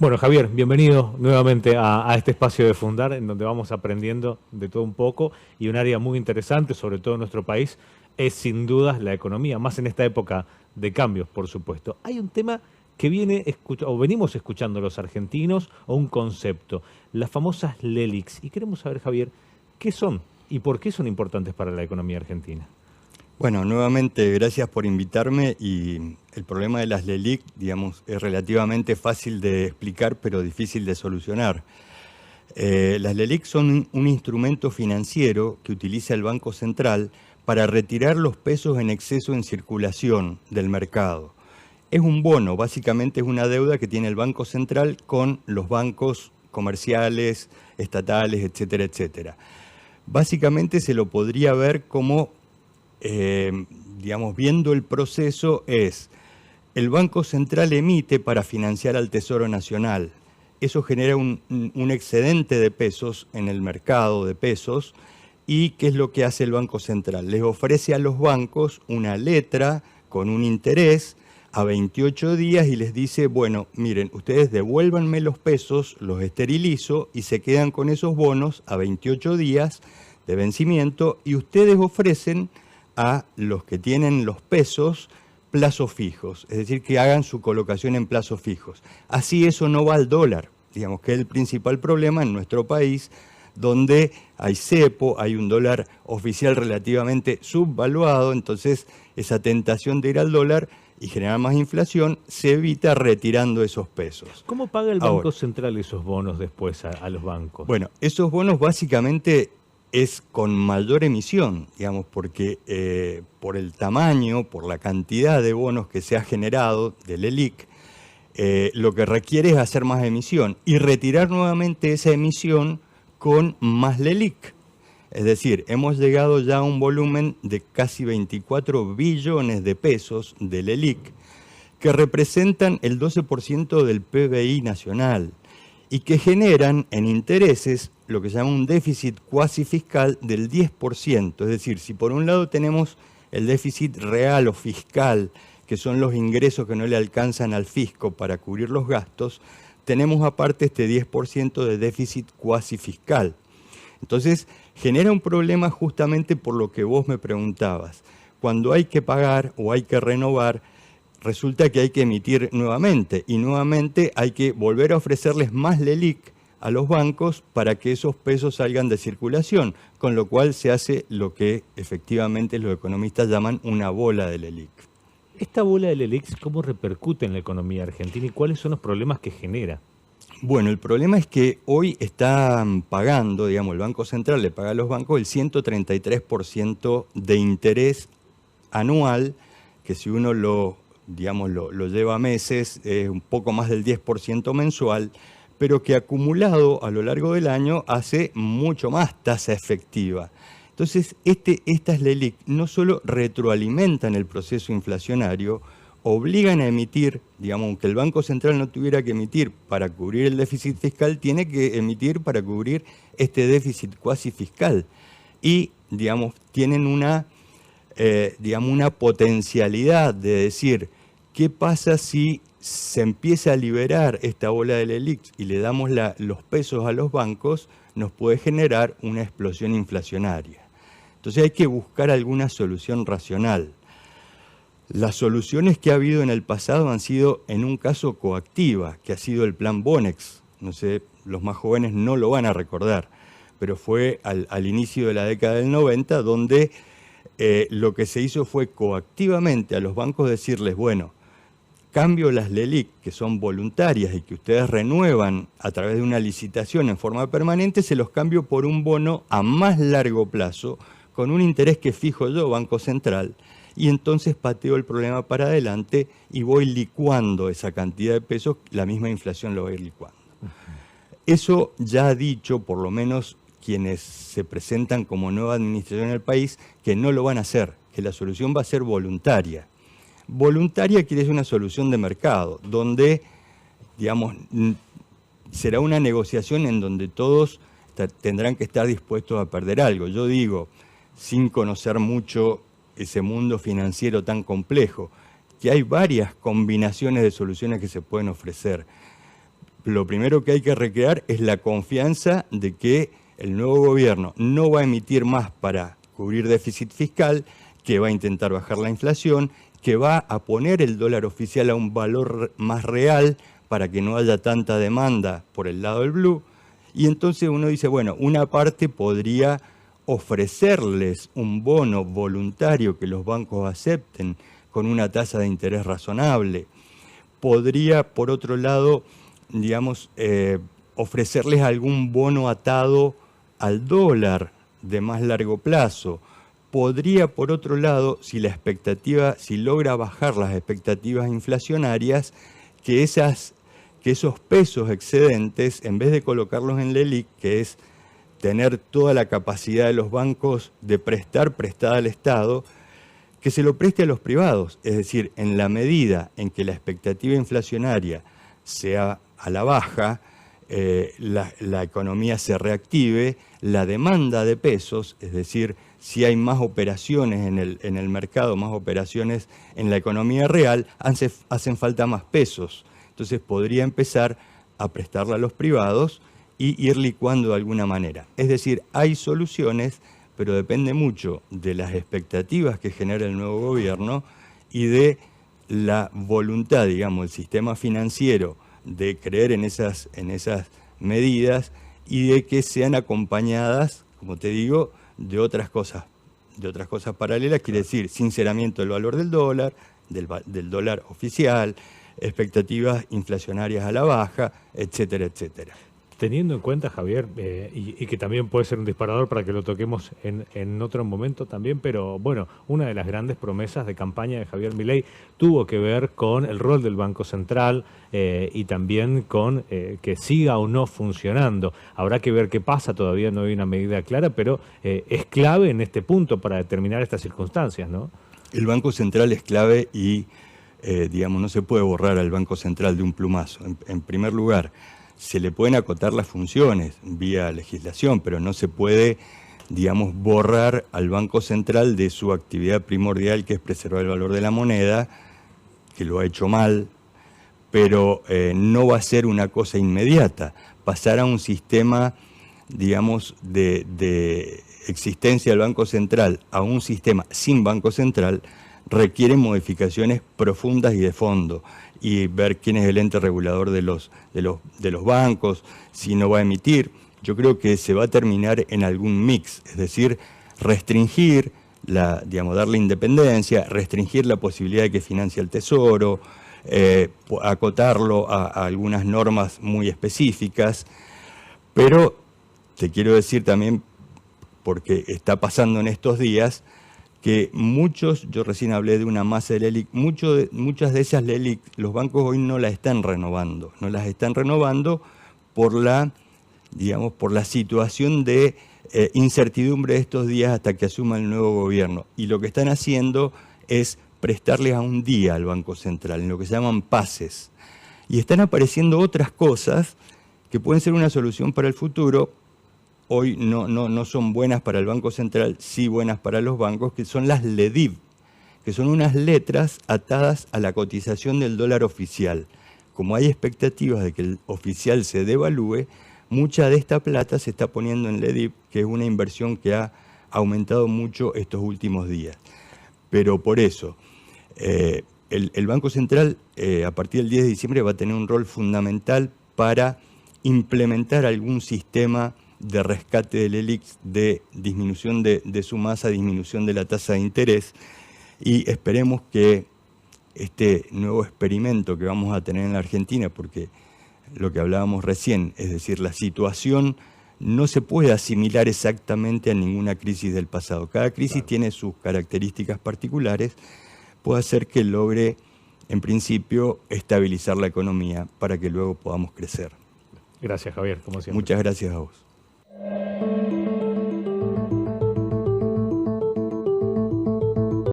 Bueno, Javier, bienvenido nuevamente a este espacio de Fundar, en donde vamos aprendiendo de todo un poco y un área muy interesante, sobre todo en nuestro país, es sin dudas la economía, más en esta época de cambios, por supuesto. Hay un tema que o venimos escuchando los argentinos, o un concepto, las famosas LELIQs, y queremos saber, Javier, ¿qué son y por qué son importantes para la economía argentina? Bueno, nuevamente gracias por invitarme y el problema de las LELIQ, digamos, es relativamente fácil de explicar pero difícil de solucionar. Las LELIQ son un instrumento financiero que utiliza el Banco Central para retirar los pesos en exceso en circulación del mercado. Es un bono, básicamente es una deuda que tiene el Banco Central con los bancos comerciales, estatales, etcétera, etcétera. Básicamente se lo podría ver como digamos, viendo el proceso es, el Banco Central emite para financiar al Tesoro Nacional. Eso genera un excedente de pesos en el mercado de pesos. ¿Y qué es lo que hace el Banco Central? Les ofrece a los bancos una letra con un interés a 28 días y les dice, bueno, miren, ustedes devuélvanme los pesos, los esterilizo y se quedan con esos bonos a 28 días de vencimiento y ustedes ofrecen a los que tienen los pesos plazos fijos, es decir, que hagan su colocación en plazos fijos. Así eso no va al dólar, digamos que es el principal problema en nuestro país, donde hay cepo, hay un dólar oficial relativamente subvaluado, entonces esa tentación de ir al dólar y generar más inflación se evita retirando esos pesos. ¿Cómo paga el Banco Central esos bonos después a los bancos? Bueno, esos bonos básicamente es con mayor emisión, digamos, porque por el tamaño, por la cantidad de bonos que se ha generado del LELIQ, lo que requiere es hacer más emisión y retirar nuevamente esa emisión con más LELIQ. Es decir, hemos llegado ya a un volumen de casi 24 billones de pesos de LELIQ, que representan el 12% del PBI nacional y que generan en intereses lo que se llama un déficit cuasi fiscal del 10%. Es decir, si por un lado tenemos el déficit real o fiscal, que son los ingresos que no le alcanzan al fisco para cubrir los gastos, tenemos aparte este 10% de déficit cuasi fiscal. Entonces, genera un problema justamente por lo que vos me preguntabas. Cuando hay que pagar o hay que renovar, resulta que hay que emitir nuevamente y nuevamente hay que volver a ofrecerles más LELIQ a los bancos para que esos pesos salgan de circulación, con lo cual se hace lo que efectivamente los economistas llaman una bola de LELIQ. ¿Esta bola de LELIQ cómo repercute en la economía argentina y cuáles son los problemas que genera? Bueno, el problema es que hoy están pagando, digamos, el Banco Central le paga a los bancos el 133% de interés anual, que si uno lo lleva a meses, es un poco más del 10% mensual, pero que acumulado a lo largo del año hace mucho más tasa efectiva. Entonces, estas LELIQ no solo retroalimentan el proceso inflacionario, obligan a emitir, digamos, aunque el Banco Central no tuviera que emitir para cubrir el déficit fiscal, tiene que emitir para cubrir este déficit cuasi fiscal. Y, digamos, tienen una potencialidad de decir, ¿qué pasa si se empieza a liberar esta bola de LELIQ y le damos los pesos a los bancos? Nos puede generar una explosión inflacionaria. Entonces hay que buscar alguna solución racional. Las soluciones que ha habido en el pasado han sido, en un caso, coactiva, que ha sido el plan Bonex. No sé, los más jóvenes no lo van a recordar, pero fue al inicio de la década del 90, donde lo que se hizo fue coactivamente a los bancos decirles, bueno, cambio las LELIQ, que son voluntarias y que ustedes renuevan a través de una licitación en forma permanente, se los cambio por un bono a más largo plazo, con un interés que fijo yo, Banco Central, y entonces pateo el problema para adelante y voy licuando esa cantidad de pesos, la misma inflación lo va a ir licuando. Eso ya ha dicho, por lo menos quienes se presentan como nueva administración en el país, que no lo van a hacer, que la solución va a ser voluntaria. Voluntaria quiere decir una solución de mercado, donde, digamos, será una negociación en donde todos tendrán que estar dispuestos a perder algo. Yo digo, sin conocer mucho ese mundo financiero tan complejo, que hay varias combinaciones de soluciones que se pueden ofrecer. lo primero que hay que recrear es la confianza de que el nuevo gobierno no va a emitir más para cubrir déficit fiscal, que va a intentar bajar la inflación, que va a poner el dólar oficial a un valor más real para que no haya tanta demanda por el lado del blue. Y entonces uno dice, bueno, una parte podría ofrecerles un bono voluntario que los bancos acepten con una tasa de interés razonable. Podría, por otro lado, digamos, ofrecerles algún bono atado al dólar de más largo plazo. Podría, por otro lado, si logra bajar las expectativas inflacionarias, que esos pesos excedentes, en vez de colocarlos en LELIQ, que es tener toda la capacidad de los bancos de prestada al Estado, que se lo preste a los privados. Es decir, en la medida en que la expectativa inflacionaria sea a la baja, la economía se reactive, la demanda de pesos, es decir, si hay más operaciones en el mercado, más operaciones en la economía real, hacen falta más pesos. Entonces podría empezar a prestarla a los privados y ir licuando de alguna manera. Es decir, hay soluciones, pero depende mucho de las expectativas que genera el nuevo gobierno y de la voluntad, digamos, del sistema financiero de creer en esas medidas y de que sean acompañadas, como te digo, de otras cosas paralelas, quiere decir sinceramiento del valor del dólar oficial, expectativas inflacionarias a la baja, etcétera, etcétera. Teniendo en cuenta, Javier, y que también puede ser un disparador para que lo toquemos en otro momento también, pero bueno, una de las grandes promesas de campaña de Javier Milei tuvo que ver con el rol del Banco Central y también con que siga o no funcionando. Habrá que ver qué pasa, todavía no hay una medida clara, pero es clave en este punto para determinar estas circunstancias, ¿no? El Banco Central es clave y, digamos, no se puede borrar al Banco Central de un plumazo. En primer lugar, se le pueden acotar las funciones vía legislación, pero no se puede, digamos, borrar al Banco Central de su actividad primordial, que es preservar el valor de la moneda, que lo ha hecho mal, pero no va a ser una cosa inmediata. Pasar a un sistema, digamos, de existencia del Banco Central a un sistema sin Banco Central requiere modificaciones profundas y de fondo, y ver quién es el ente regulador de los bancos, si no va a emitir. Yo creo que se va a terminar en algún mix, es decir, restringir, darle independencia, restringir la posibilidad de que financie el Tesoro, acotarlo a algunas normas muy específicas, pero te quiero decir también, porque está pasando en estos días, que yo recién hablé de una masa de LELIQ, muchas de esas LELIQ los bancos hoy no las están renovando, por la situación de incertidumbre de estos días hasta que asuma el nuevo gobierno. Y lo que están haciendo es prestarles a un día al Banco Central, en lo que se llaman pases. Y están apareciendo otras cosas que pueden ser una solución para el futuro. Hoy no son buenas para el Banco Central, sí buenas para los bancos, que son las LEDIV, que son unas letras atadas a la cotización del dólar oficial. Como hay expectativas de que el oficial se devalúe, mucha de esta plata se está poniendo en LEDIV, que es una inversión que ha aumentado mucho estos últimos días. Pero por eso, el Banco Central a partir del 10 de diciembre va a tener un rol fundamental para implementar algún sistema de rescate del LELIQ, de disminución de su masa, disminución de la tasa de interés, y esperemos que este nuevo experimento que vamos a tener en la Argentina, porque lo que hablábamos recién, es decir, la situación no se puede asimilar exactamente a ninguna crisis del pasado. Cada crisis tiene sus características particulares, puede hacer que logre, en principio, estabilizar la economía para que luego podamos crecer. Gracias, Javier, como siempre. Muchas gracias a vos.